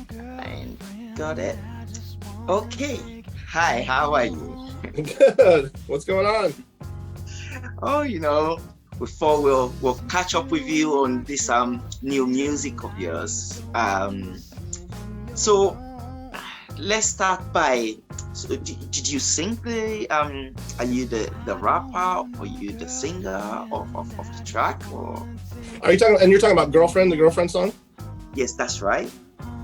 And got it. Okay. Hi, how are you? Good. What's going on? Oh, we thought we'll catch up with you on this new music of yours. So let's start by did you sing the are you the rapper or you the singer of the track or Are you talking? And you're talking about "Girlfriend," the girlfriend song? yes, that's right.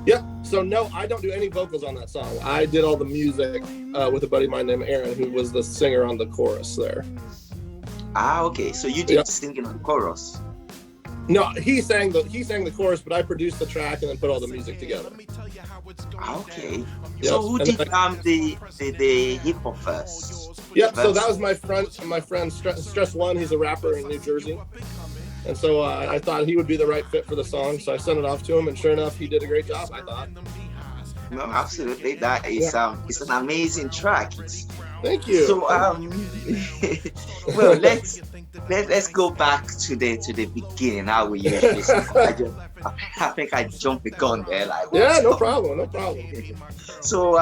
Yep. So no, I don't do any vocals on that song. I did all the music with a buddy of mine named Aaron, who was the singer on the chorus there. Ah, okay. So you did Yep. singing on the chorus. No, he sang the chorus, but I produced the track and then put all the music together. Ah, okay. Yep. So who And did then I, the hip hop first? yep. So that First? was my friend Stress One. He's a rapper in New Jersey, and so I thought he would be the right fit for the song. So I sent it off to him, and sure enough, he did a great job, I thought. No, absolutely. That Yeah. is it's an amazing track. It's, Thank you. so well let's go back to the beginning how we usually start. I think I jumped the gun there like Yeah, what? no problem, no problem. So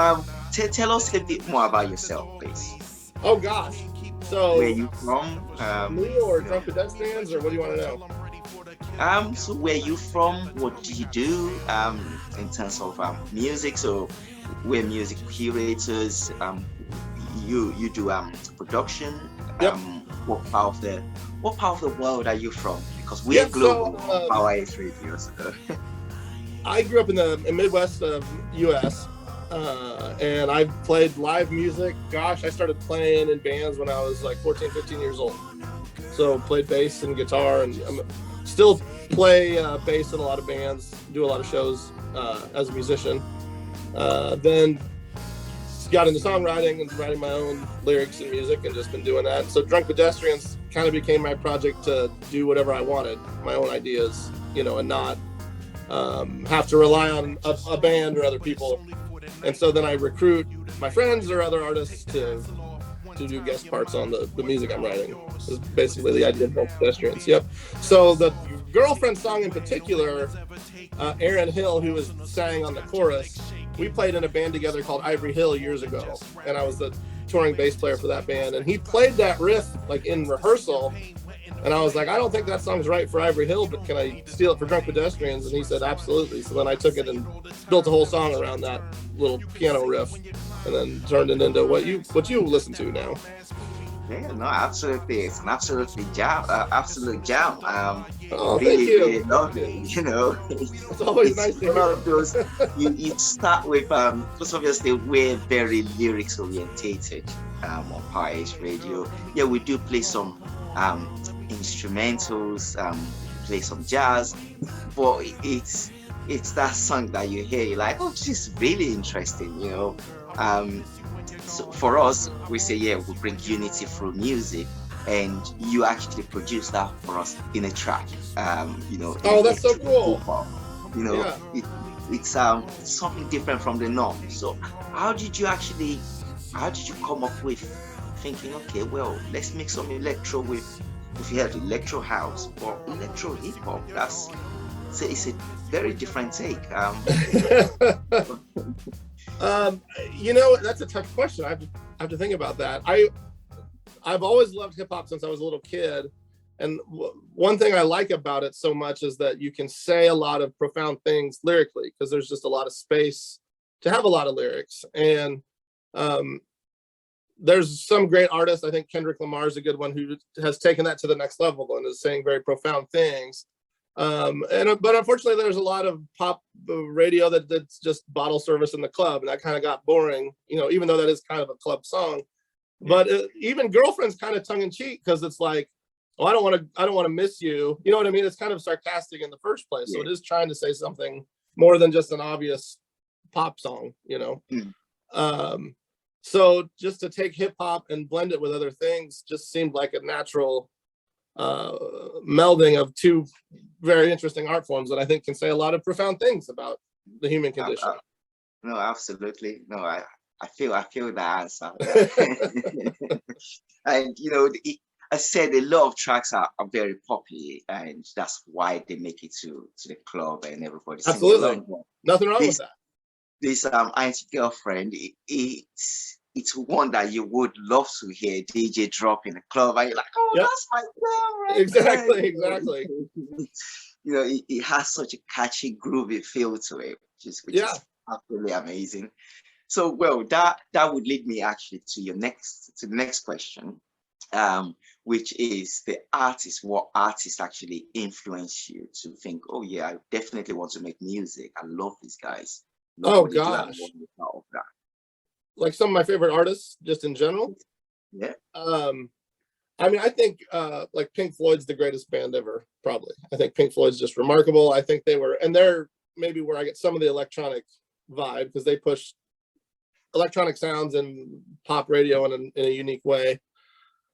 tell us a bit more about yourself, please. Oh gosh. Where So you from? me or Drunk Pedestrians, or what do you want to know? So where you from? What do you do? In terms of music. So we're music curators. You do production. Yep. What part of the world are you from? Because we're Yep. global So on Power Age Radio. So. I grew up in the Midwest of U.S. And I've played live music. Gosh, I started playing in bands when I was like 14, 15 years old. So played bass and guitar, and still play bass in a lot of bands. Do a lot of shows as a musician. Then got into songwriting and writing my own lyrics and music, and just been doing that. So Drunk Pedestrians kind of became my project to do whatever I wanted, my own ideas, and not have to rely on a band or other people. And so then I recruit my friends or other artists to do guest parts on the music I'm writing. This is basically the idea of Drunk Pedestrians. Yep. So the girlfriend song in particular, Aaron Hill, who was sang on the chorus, we played in a band together called Ivory Hill years ago, and I was the touring bass player for that band. And he played that riff like in rehearsal, and I was like, I don't think that song's right for Ivory Hill, but can I steal it for Drunk Pedestrians? And he said, absolutely. So then I took it and built a whole song around that little piano riff, and then turned it into what you listen to now. Yeah, no, absolutely. It's an absolute jam. Oh, thank Really, you. really lovely. It's always nice It's to one hear. of those. You start with because obviously we're very lyrics orientated on Power Age Radio. Yeah, we do play some instrumentals, play some jazz, but it's that song that you hear, you're like, oh, this is really interesting. So for us, we say, yeah, we bring unity through music, and you actually produce that for us in a track. Oh, that's so through cool. vocal. You know, Yeah. it's something different from the norm. So how did you come up with thinking, okay, well, let's make some electro with, if you have electro house or electro hip hop? It's a very different take. That's a tough question. I have to think about that. I've always loved hip hop since I was a little kid, and one thing I like about it so much is that you can say a lot of profound things lyrically, because there's just a lot of space to have a lot of lyrics. And there's some great artists. I think Kendrick Lamar is a good one who has taken that to the next level and is saying very profound things. But unfortunately, there's a lot of pop radio that's just bottle service in the club, and that kind of got boring. Even though that is kind of a club song. But even Girlfriend's kind of tongue in cheek, because it's like, oh, I don't want to miss you. You know what I mean? It's kind of sarcastic in the first place. So Yeah. it is trying to say something more than just an obvious pop song. Mm. Um, So just to take hip hop and blend it with other things just seemed like a natural melding of two very interesting art forms that I think can say a lot of profound things about the human condition. No, absolutely. No, I feel that answer. And I said a lot of tracks are very popular, and that's why they make it to the club and everybody sing Absolutely. along. Nothing wrong with that. This Anti-Girlfriend, it's one that you would love to hear DJ drop in a club, and you're like, oh, Yep. that's my girl, right? Exactly. It has such a catchy, groovy feel to it, which is absolutely amazing. So, well, that would lead me actually to the next question, which is the artist. What artists actually influence you to think, oh yeah, I definitely want to make music. I love these guys. Oh gosh, like some of my favorite artists, just in general. Yeah. I mean, I think like Pink Floyd's the greatest band ever. Probably, I think Pink Floyd's just remarkable. I think they're maybe where I get some of the electronic vibe, because they push electronic sounds and pop radio in a unique way.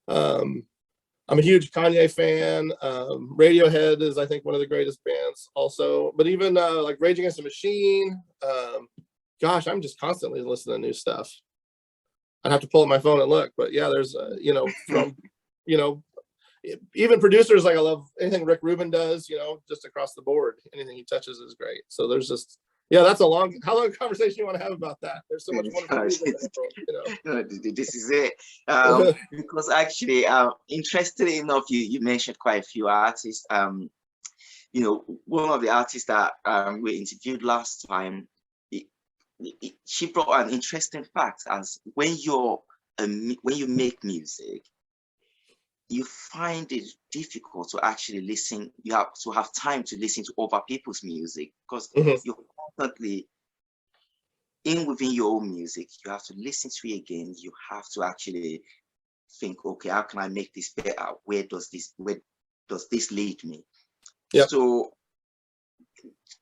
I'm a huge Kanye fan. Radiohead is, I think, one of the greatest bands also, but even like Rage Against the Machine. Gosh, I'm just constantly listening to new stuff. I'd have to pull up my phone and look, but yeah, there's from even producers, like I love anything Rick Rubin does, just across the board. Anything he touches is great. So there's just, that's how long a conversation you want to have about that? There's so much wonderful music in the world, This is it. Because actually, interestingly enough, you mentioned quite a few artists. One of the artists that we interviewed last time, she brought an interesting fact, as when you make music, you find it difficult to actually listen. You have to have time to listen to other people's music, because you're constantly within your own music. You have to listen to it again. You have to actually think, okay, how can I make this better? Where does this lead me? Yep. So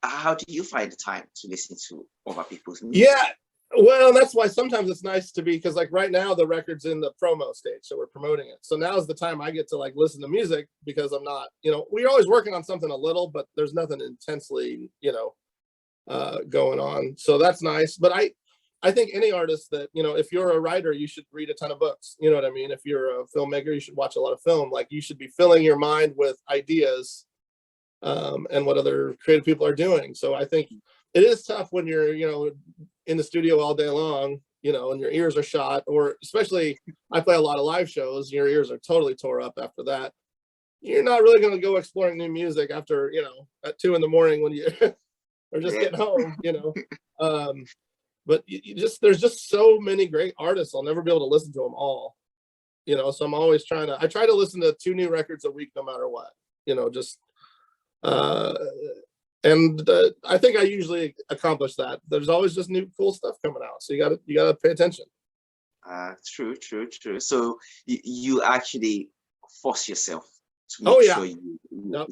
how do you find the time to listen to other people's music? Yeah, well, that's why sometimes it's nice to be, because like right now the record's in the promo stage, so we're promoting it. So now's the time I get to like listen to music, because I'm not, we're always working on something a little, but there's nothing intensely, going on. So that's nice. But I think any artist that, if you're a writer, you should read a ton of books. You know what I mean? If you're a filmmaker, you should watch a lot of film. Like, you should be filling your mind with ideas and what other creative people are doing. So I think it is tough when you're, in the studio all day long, and your ears are shot, or especially I play a lot of live shows, your ears are totally tore up after that. You're not really going to go exploring new music after, at 2 a.m. when you or just get home, but there's just so many great artists. I'll never be able to listen to them all, so I'm always I try to listen to 2 new records a week, no matter what, just and I think I usually accomplish that. There's always just new cool stuff coming out, so you gotta pay attention. True. So you actually force yourself to make sure you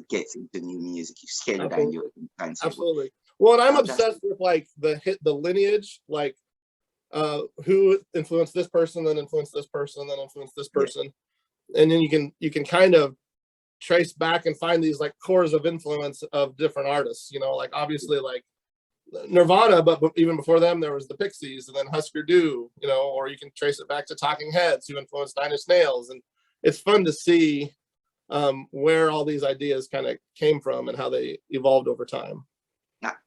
get into new music. You schedule down your timetable. Absolutely. Well, and I'm obsessed with like the lineage, like who influenced this person, then influenced this person, then influenced this person, and then you can kind of trace back and find these like cores of influence of different artists. Like obviously like Nirvana, but even before them there was the Pixies, and then Husker Du. Or you can trace it back to Talking Heads, who influenced Nine Inch Nails, and it's fun to see where all these ideas kind of came from and how they evolved over time.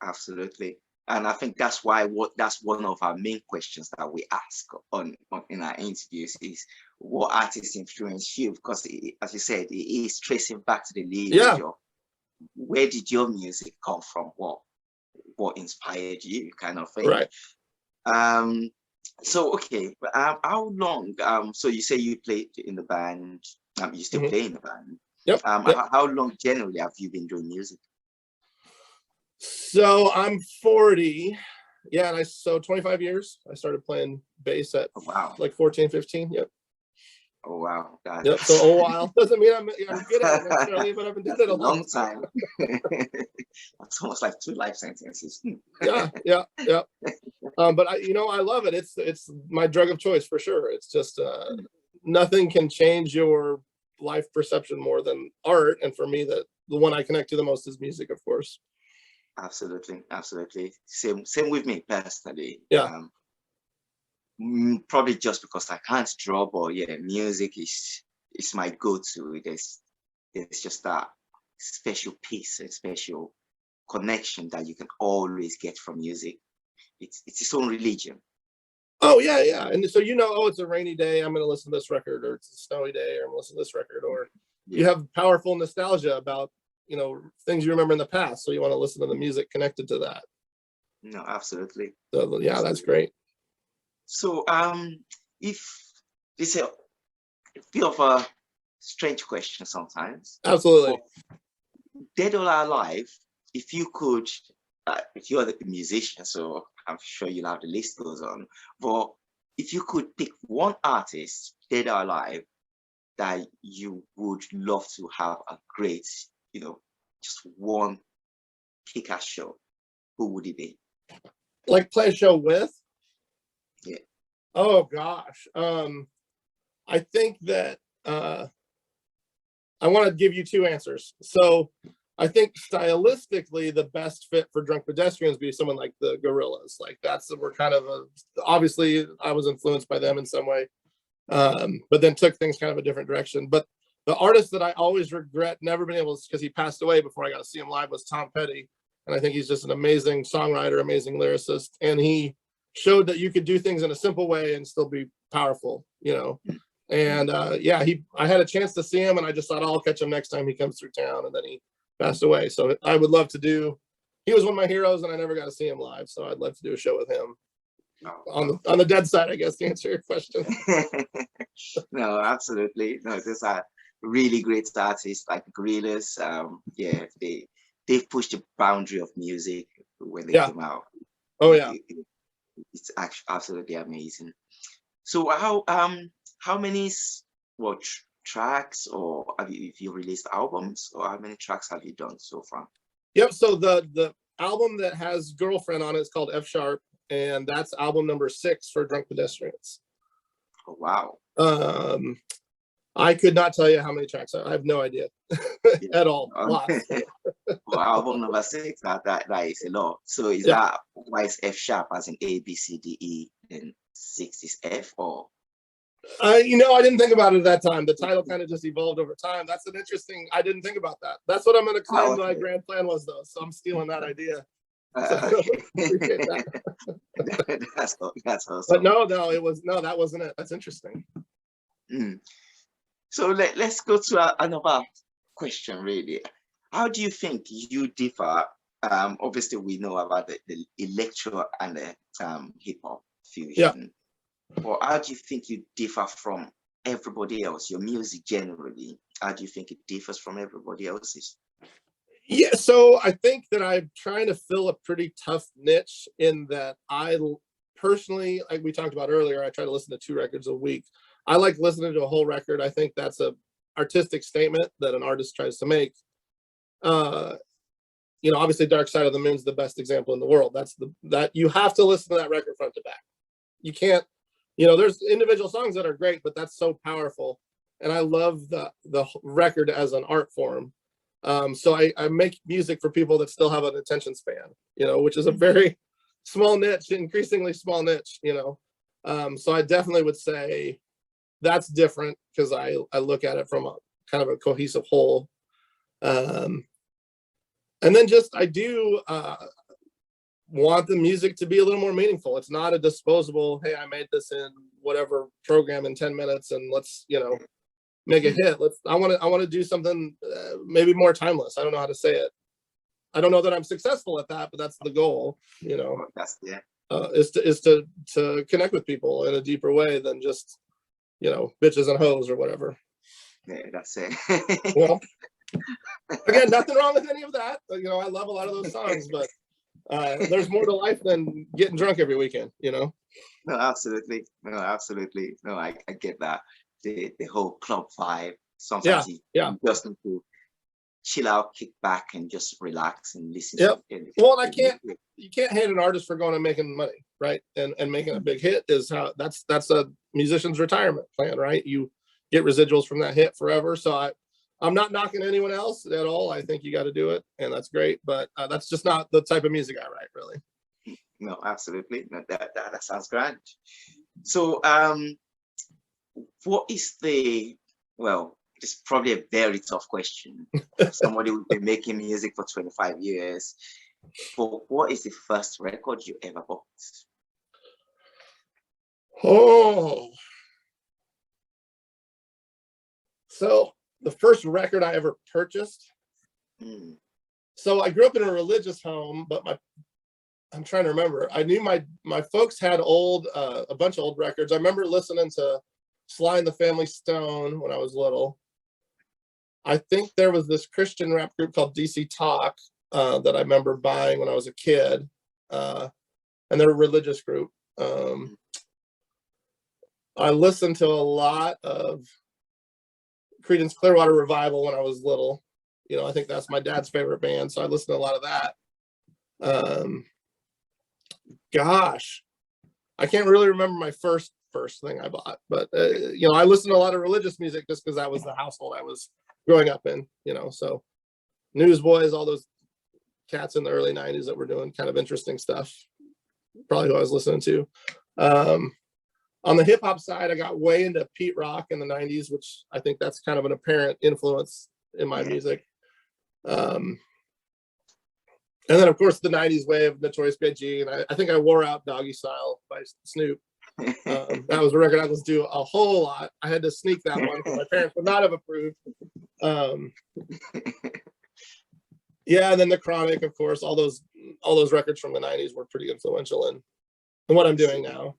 Absolutely. And I think that's one of our main questions that we ask in our interviews is, what artists influence you? Because as you said, it is tracing back to the lineage of where did your music come from? What inspired you, kind of thing. Right. So okay, how long? So you say you played in the band. You still play in the band. Yep. How long generally have you been doing music? So I'm 40. Yeah, and so 25 years. I started playing bass at like 14, 15. Yep. Oh wow. Yep. So a while. Doesn't mean I'm good at it necessarily, but I've been doing it a long time. It's almost like 2 life sentences. Yeah. But I love it. It's my drug of choice for sure. It's just nothing can change your life perception more than art. And for me, the one I connect to the most is music, of course. Absolutely, absolutely. Same with me personally. Yeah. Probably just because I can't draw, but yeah, music is my go-to. There's just that special piece, a special connection that you can always get from music. It's its own religion. Oh yeah, yeah. And so oh, it's a rainy day, I'm going to listen to this record, or it's a snowy day, or I'm going to listen to this record, or you have powerful nostalgia about things you remember in the past, so you want to listen to the music connected to that. No, absolutely. So yeah, absolutely. That's great. So if it's a bit of a strange question sometimes. Absolutely. Dead or alive, if you could, if you're the musician, so I'm sure you'll have the list goes on, but if you could pick one artist, dead or alive, that you would love to have a great, just one kick-ass show, who would it be? Like play a show with? Yeah. Oh gosh. I think that I want to give you two answers. So I think stylistically, the best fit for Drunk Pedestrians would be someone like the Gorillaz. Like we're kind of obviously I was influenced by them in some way, but then took things kind of a different direction. But the artist that I always regret never being able to, because he passed away before I got to see him live, was Tom Petty. And I think he's just an amazing songwriter, amazing lyricist. And he showed that you could do things in a simple way and still be powerful, And I had a chance to see him, and I just thought, I'll catch him next time he comes through town. And then he passed away. So I would love to he was one of my heroes, and I never got to see him live. So I'd love to do a show with him. On the dead side, I guess, to answer your question. No, absolutely. No, these are really great artists like Gorillaz. They've pushed the boundary of music when they came out. Oh yeah. It's actually absolutely amazing. So how many tracks, or have you released albums, or how many tracks have you done so far? Yep. So the album that has Girlfriend on it is called F Sharp, and that's album number 6 for Drunk Pedestrians. Oh wow. I could not tell you how many tracks. I have no idea at all. Lots. Well, album number 6, that is a lot. So is that why it's F sharp, as in A, B, C, D, E, and 6 is F, or? I didn't think about it at that time. The title kind of just evolved over time. That's an interesting. I didn't think about that. That's what I'm going to claim my grand plan was, though. So I'm stealing that idea. That's awesome. But no, that wasn't it. That's interesting. So let's go to another question, really. How do you think you differ? Obviously, we know about the electro and the hip hop fusion. Yeah. Or how do you think you differ from everybody else? Your music generally, how do you think it differs from everybody else's? Yeah, so I think that I'm trying to fill a pretty tough niche in that I personally, like we talked about earlier, I try to listen to 2 records a week. I like listening to a whole record. I think that's a artistic statement that an artist tries to make. Obviously Dark Side of the Moon is the best example in the world. That you have to listen to that record front to back. You can't, there's individual songs that are great, but that's so powerful. And I love the record as an art form. So I make music for people that still have an attention span, which is a very small niche, increasingly small niche, so I definitely would say that's different because I look at it from a kind of a cohesive whole. And then just, I do want the music to be a little more meaningful. It's not a disposable, hey, I made this in whatever program in 10 minutes and let's, make a hit. I want to do something maybe more timeless. I don't know how to say it. I don't know that I'm successful at that, but that's the goal, is to connect with people in a deeper way than just, bitches and hoes or whatever. Yeah, that's it. Well, again, nothing wrong with any of that. I love a lot of those songs, but there's more to life than getting drunk every weekend, No, absolutely. No, I get that. The whole club vibe. Sometimes you just need to chill out, kick back, and just relax and listen. Yep. Well, you can't hate an artist for going and making money. right? And making a big hit is how that's a musician's retirement plan, right? You get residuals from that hit forever. So I'm not knocking anyone else at all. I think you got to do it, and that's great. But that's just not the type of music I write, really. No, absolutely. No, that sounds grand. So, what is well, it's probably a very tough question. Somebody who's been making music for 25 years. But what is the first record you ever bought? Oh, so the first record I ever purchased. So I grew up in a religious home, but I'm trying to remember. I knew my folks had a bunch of old records. I remember listening to Sly and the Family Stone when I was little. I think there was this Christian rap group called DC Talk that I remember buying when I was a kid, and they're a religious group. I listened to a lot of Creedence Clearwater Revival when I was little. I think that's my dad's favorite band, so I listened to a lot of that. Gosh, I can't really remember my first thing I bought, but I listened to a lot of religious music just because that was the household I was growing up in. So Newsboys, all those cats in the early 90s that were doing kind of interesting stuff, probably who I was listening to. On the hip hop side, I got way into Pete Rock in the 90s, which I think that's kind of an apparent influence in my music. And then, of course, the 90s wave, Notorious B.I.G. And I think I wore out Doggy Style by Snoop. That was a record I listened to a whole lot. I had to sneak that one because my parents would not have approved. Yeah, and then The Chronic, of course, all those records from the 90s were pretty influential in what I'm doing now.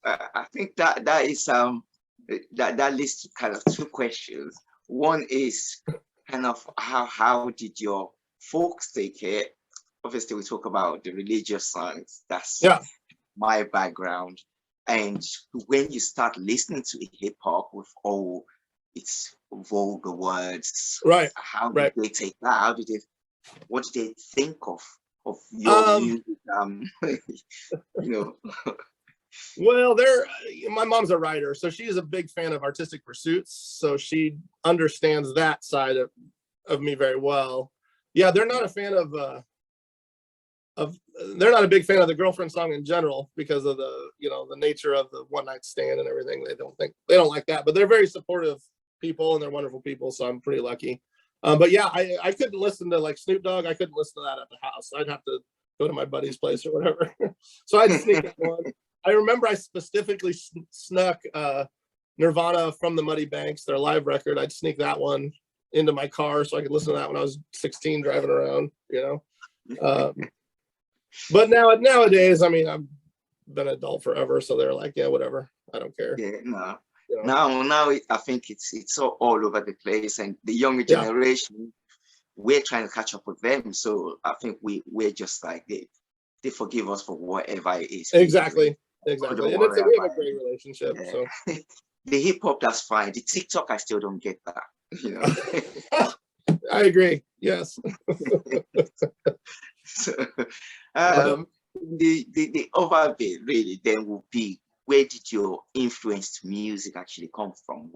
I think that is that leads to kind of two questions. One is kind of how did your folks take it? Obviously, we talk about the religious songs. That's my background. And when you start listening to hip hop with all its vulgar words, right? How did they take that? What did they think of your music? Well, my mom's a writer, so she's a big fan of artistic pursuits. So she understands that side of me very well. Yeah, they're not a fan they're not a big fan of the girlfriend song in general because of the nature of the one night stand and everything. They don't like that, but they're very supportive people and they're wonderful people. So I'm pretty lucky. But yeah, I couldn't listen to like Snoop Dogg. I couldn't listen to that at the house. I'd have to go to my buddy's place or whatever. So I'd sneak that one. I remember I specifically snuck Nirvana From the Muddy Banks, their live record. I'd sneak that one into my car so I could listen to that when I was 16 driving around, But nowadays, I mean, I've been an adult forever, so they're like, yeah, whatever. I don't care. Yeah, no. Now I think it's all over the place, and the younger generation, we're trying to catch up with them. So I think we're just like they forgive us for whatever it is. Exactly. And we have a great relationship. Yeah. So the hip hop, that's fine. The TikTok, I still don't get that. I agree. Yes. So, the other bit really then will be, where did your influence to music actually come from?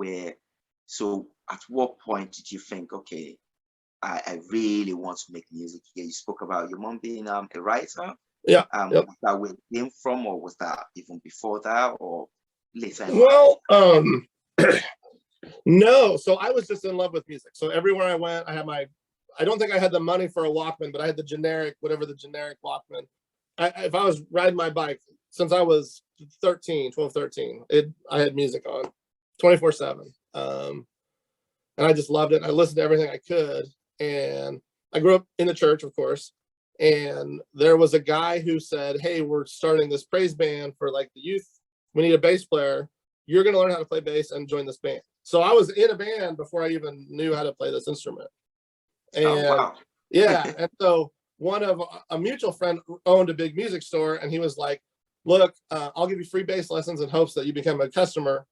So at what point did you think, okay, I really want to make music here? You spoke about your mom being a writer. Yeah. Was that where it came from, or was that even before that, or later? Well, no. So I was just in love with music. So everywhere I went, I don't think I had the money for a Walkman, but I had the generic Walkman. If I was riding my bike, since I was 12, 13, I had music on 24/7. And I just loved it. I listened to everything I could. And I grew up in the church, of course. And there was a guy who said, hey, we're starting this praise band for like the youth. We need a bass player. You're going to learn how to play bass and join this band. So I was in a band before I even knew how to play this instrument. And wow. Yeah. And so a mutual friend owned a big music store, and he was like, look, I'll give you free bass lessons in hopes that you become a customer,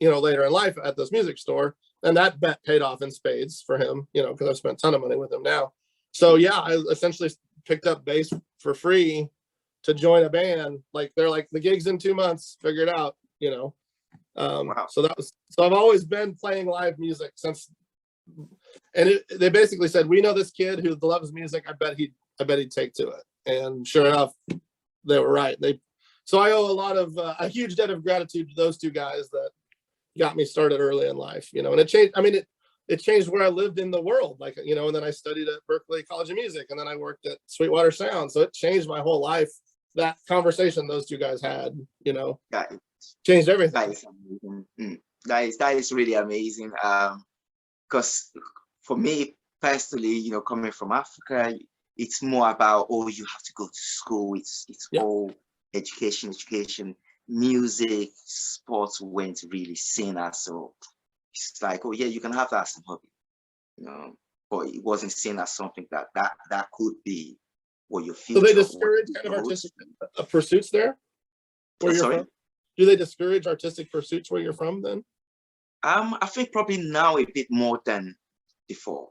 later in life at this music store. And that bet paid off in spades for him, because I've spent a ton of money with him now. So yeah, I essentially picked up bass for free to join a band. Like they're like, the gig's in 2 months, figure it out, you know. Wow. So I've always been playing live music since, and they basically said, we know this kid who loves music. I bet he'd take to it. And sure enough, they were right. So I owe a huge debt of gratitude to those two guys that got me started early in life, you know. And it changed. I mean, it changed where I lived in the world, like, you know. And then I studied at Berkeley College of Music, and then I worked at Sweetwater Sound. So it changed my whole life. That conversation those two guys had, you know, changed everything. That is amazing. That is really amazing. Because for me personally, you know, coming from Africa, it's more about, oh, you have to go to school. It's all education. Music, sports weren't really seen as, so it's like, oh yeah, you can have that as a hobby, you know, but it wasn't seen as something that could be what your future. So they discourage kind of artistic pursuits there where you're from? Do they discourage artistic pursuits where you're from then? I think probably now a bit more than before.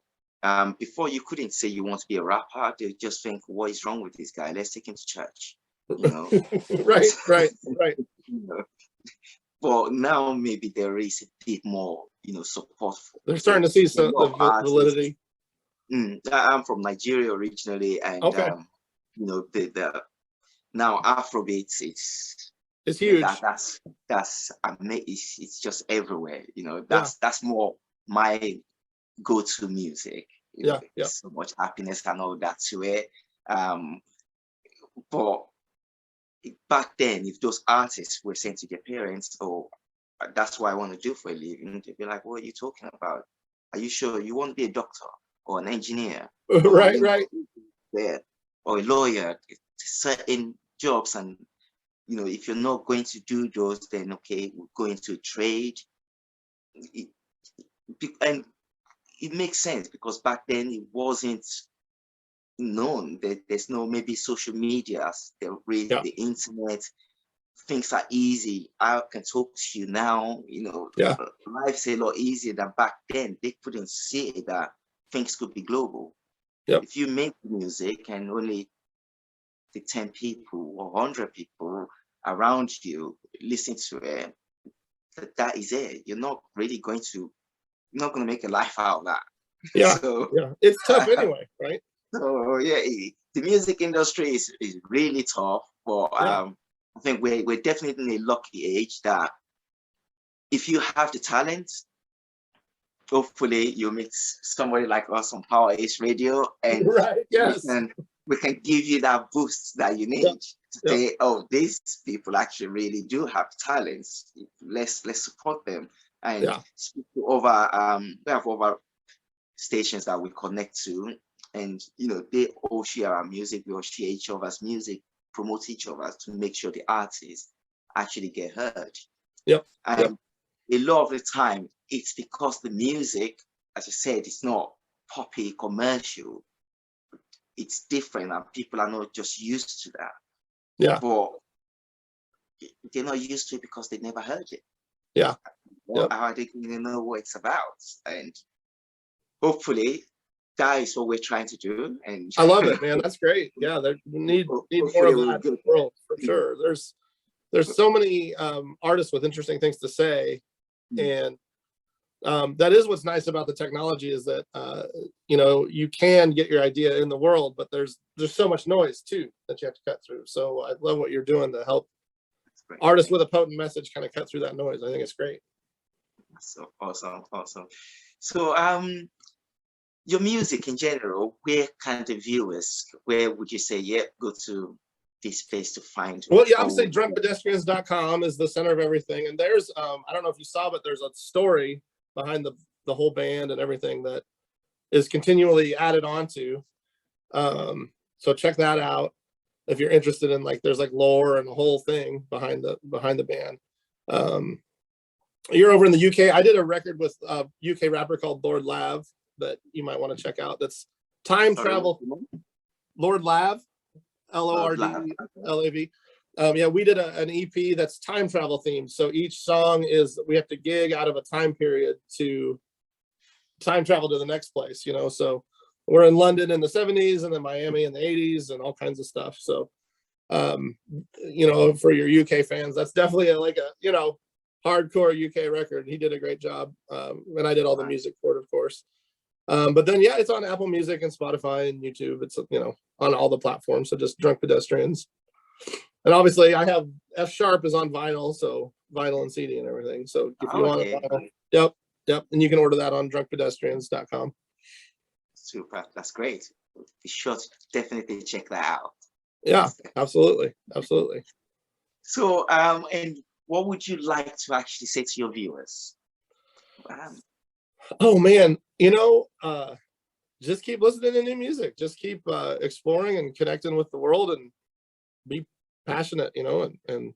Before you couldn't say you want to be a rapper. They just think, what is wrong with this guy? Let's take him to church. You know. right. You know? But now maybe there is a bit more, you know, support for. They're starting to see some of the validity. I'm from Nigeria originally, and you know, the now Afrobeats, it's huge. That's amazing. It's just everywhere. You know, that's more my go-to music. You know, so much happiness and all that to it. But back then, if those artists were saying to their parents, "Oh, that's what I want to do for a living," they'd be like, "What are you talking about? Are you sure you want to be a doctor or an engineer?" Right. Yeah, or a lawyer. Certain jobs, and you know, if you're not going to do those, then okay, we'll go into a trade. And it makes sense because back then it wasn't known that there's no maybe social media, the internet. Things are easy. I can talk to you now. You know, life's a lot easier than back then. They couldn't see that things could be global. If you make music and only the 10 people or 100 people around you listen to it, that is it. You're not going to make a life out of that. It's tough anyway, right? So the music industry is really tough, but I think we're definitely in a lucky age that if you have the talent, hopefully you meet somebody like us on Power Ace Radio, and we can give you that boost that you need to say, oh, these people actually really do have talents. Let's support them. And speak to we have over stations that we connect to, and you know, they all share our music, we all share each other's music, promote each other to make sure the artists actually get heard. And a lot of the time it's because the music, as I said, it's not poppy commercial. It's different, and people are not just used to that. But they're not used to it because they never heard it. How are they going to know what it's about? And hopefully that is what we're trying to do. And I love it, man. That's great. Yeah, we need more of that in the world for sure. There's so many artists with interesting things to say, and that is what's nice about the technology, is that you know, you can get your idea in the world, but there's so much noise too that you have to cut through. So I love what you're doing to help artists with a potent message kind of cut through that noise. I think it's great. So awesome. So your music in general, where can the viewers, where would you say, go to this place to find? Well, I would say drunkpedestrians.com is the center of everything. And there's I don't know if you saw, but there's a story behind the whole band and everything that is continually added onto. So check that out if you're interested in, like, there's like lore and the whole thing behind the band. You're over in the UK. I did a record with a UK rapper called Lord Lav that you might want to check out. That's time travel. Lord Lav, LORDLAV. We did an EP that's time travel themed. So each song is, we have to gig out of a time period to time travel to the next place, you know. So we're in London in the 70s and then Miami in the 80s and all kinds of stuff. So For your UK fans, that's definitely like a hardcore UK record. He did a great job, and I did all the music for it, of course. But then it's on Apple Music and Spotify and YouTube. It's on all the platforms. So just Drunk Pedestrians. And obviously, I have F Sharp is on vinyl, so vinyl and CD and everything. So if you want a vinyl, yep, and you can order that on drunkpedestrians.com. Super, that's great. Be sure to definitely check that out. Yeah, absolutely. So, and what would you like to actually say to your viewers? Oh man, just keep listening to new music. Just keep exploring and connecting with the world, and be passionate, and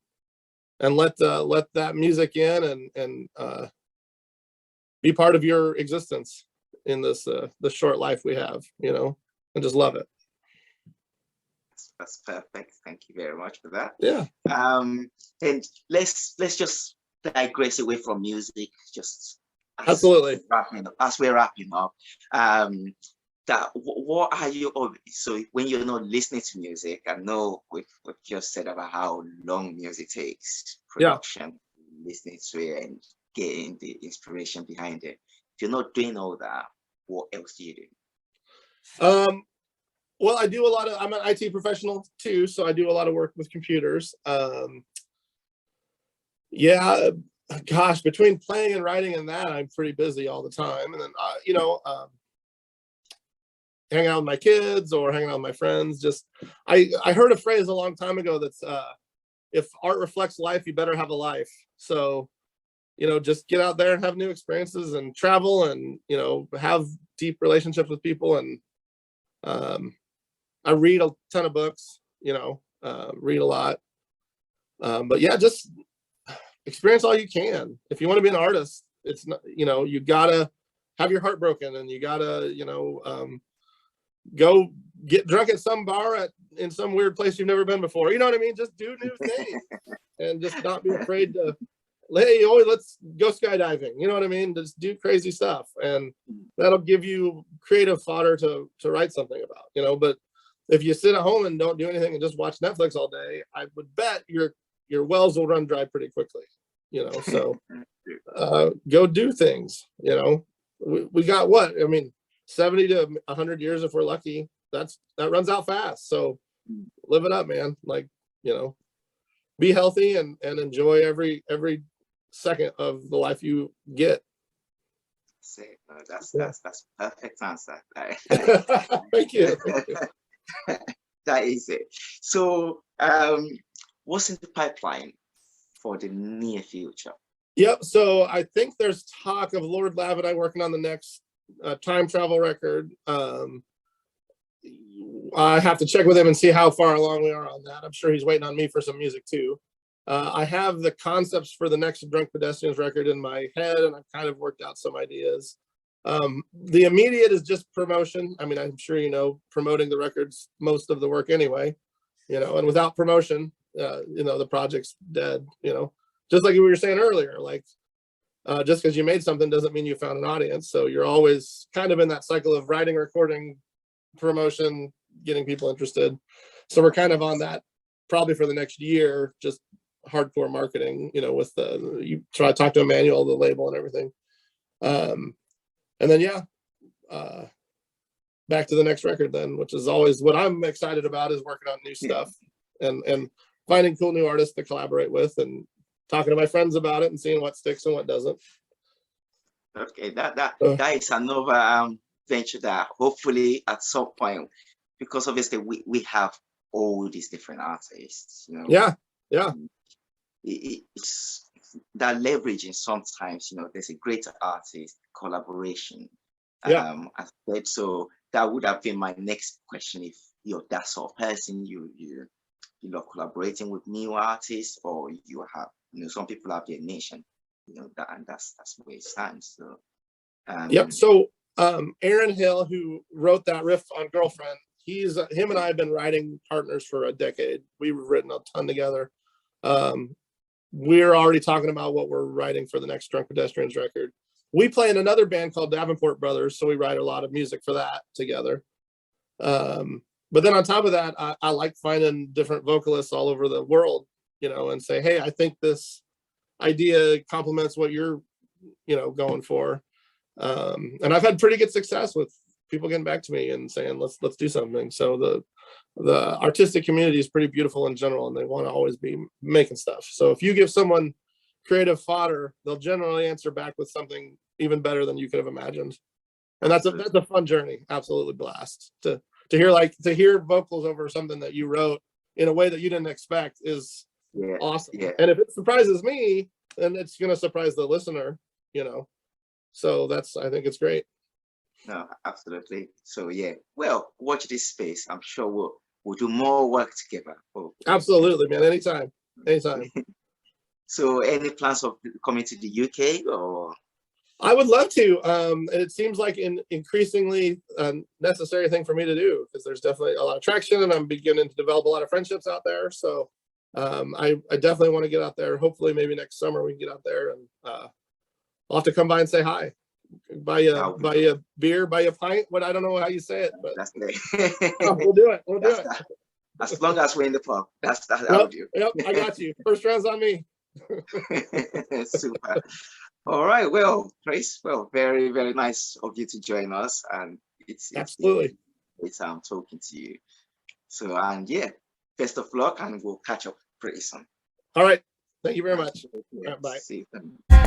let that music in, and be part of your existence in this short life we have, and just love it. That's perfect. Thank you very much for that. Yeah. And let's just digress away from music. Just absolutely as we're wrapping up. That what are you? So when you're not listening to music, I know we've just said about how long music takes, production, listening to it, and getting the inspiration behind it. If you're not doing all that, what else do you do? Well, I do I'm an IT professional too, so I do a lot of work with computers. Gosh, between playing and writing and that, I'm pretty busy all the time. And then, hanging out with my kids or hanging out with my friends. Just, I heard a phrase a long time ago that's, if art reflects life, you better have a life. So, just get out there and have new experiences and travel and, have deep relationships with people. And I read a ton of books, read a lot. But yeah, just experience all you can. If you want to be an artist, it's not, you gotta have your heart broken, and you gotta, go get drunk at some bar in some weird place you've never been before. You know what I mean? Just do new things and just not be afraid to, hey, let's go skydiving. You know what I mean? Just do crazy stuff, and that'll give you creative fodder to write something about, but if you sit at home and don't do anything and just watch Netflix all day, I would bet your wells will run dry pretty quickly, so go do things. We got 70 to 100 years if we're lucky. That runs out fast. So live it up, man. Be healthy and enjoy every second of the life you get. That's perfect answer. Thank you. That is it. So what's in the pipeline for the near future? Yep. So I think there's talk of Lord Lav and I working on the next time travel record. I have to check with him and see how far along we are on that. I'm sure he's waiting on me for some music too. I have the concepts for the next Drunk Pedestrians record in my head, and I've kind of worked out some ideas. The immediate is just promotion. I mean, I'm sure promoting the record's most of the work anyway, and without promotion, the project's dead, just like we were saying earlier, just because you made something doesn't mean you found an audience. So you're always kind of in that cycle of writing, recording, promotion, getting people interested. So we're kind of on that probably for the next year, just hardcore marketing, with you try to talk to Emmanuel, the label and everything. And then, back to the next record then, which is always what I'm excited about, is working on new stuff and finding cool new artists to collaborate with and talking to my friends about it and seeing what sticks and what doesn't. Okay, that is another venture that hopefully at some point, because obviously we have all these different artists, Yeah. It's that leveraging sometimes, there's a greater artist collaboration. I said, so that would have been my next question. If you're that sort of person, you love collaborating with new artists, or you have, some people have their nation, that's where it stands. So yep. So Aaron Hill, who wrote that riff on Girlfriend, him and I have been writing partners for a decade. We've written a ton together. We're already talking about what we're writing for the next Drunk Pedestrians record. We play in another band called Davenport Brothers, so we write a lot of music for that together. But then on top of that, I like finding different vocalists all over the world, and say, hey, I think this idea complements what you're, going for. And I've had pretty good success with people getting back to me and saying, let's do something. So the artistic community is pretty beautiful in general, and they want to always be making stuff. So if you give someone creative fodder, they'll generally answer back with something even better than you could have imagined. And that's a fun journey. Absolutely blast to hear vocals over something that you wrote in a way that you didn't expect is awesome. Yeah. And if it surprises me, then it's going to surprise the listener, So I think it's great. No, absolutely. So yeah, well, watch this space. I'm sure we'll do more work together. Absolutely, man. Anytime. So any plans of coming to the UK or? I would love to. And it seems like an increasingly necessary thing for me to do, because there's definitely a lot of traction and I'm beginning to develop a lot of friendships out there. So I definitely want to get out there. Hopefully maybe next summer we can get out there, and I'll have to come by and say hi. Buy a beer, buy a pint. I don't know how you say it, but that's it. We'll do it. We'll do it. As long as we're in the pub, that's how we do. Yep, I got you. First round's on me. Super. All right. Well, Chris, very, very nice of you to join us, and it's absolutely it's talking to you. So, and yeah, best of luck, and we'll catch up pretty soon. All right. Thank you very much. Right, bye. See you then.